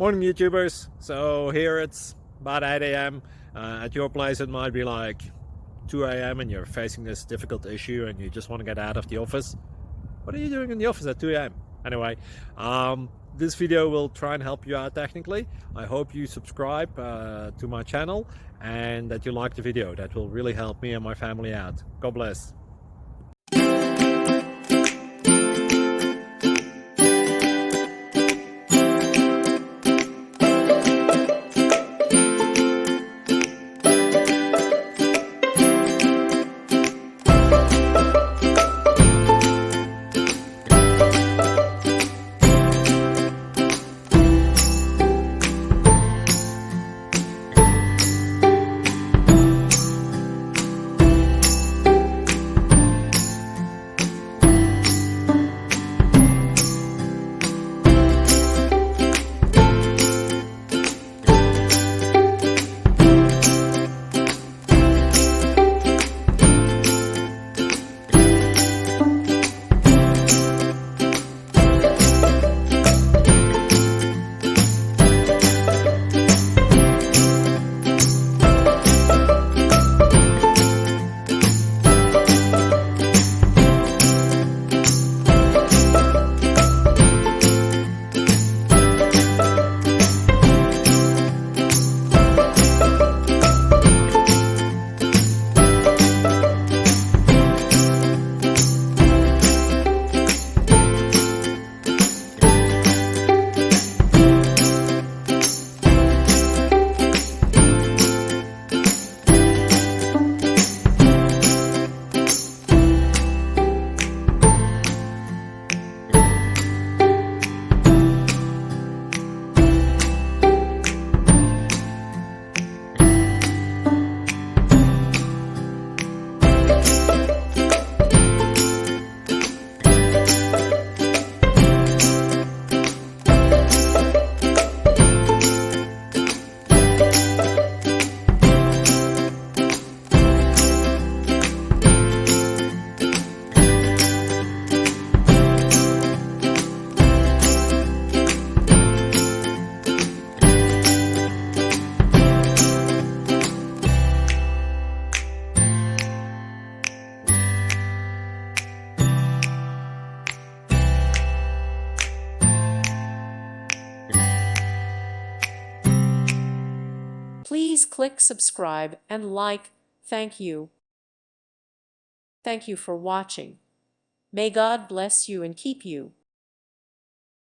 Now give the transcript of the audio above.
Morning YouTubers. So here it's about 8 a.m. At your place it might be like 2 a.m. and you're facing this difficult issue and you just want to get out of the office. What are you doing in the office at 2 a.m.? Anyway, this video will try and help you out technically. I hope you subscribe to my channel and that you like the video. That will really help me and my family out. God bless. Please click subscribe and like. Thank you. Thank you for watching. May God bless you and keep you.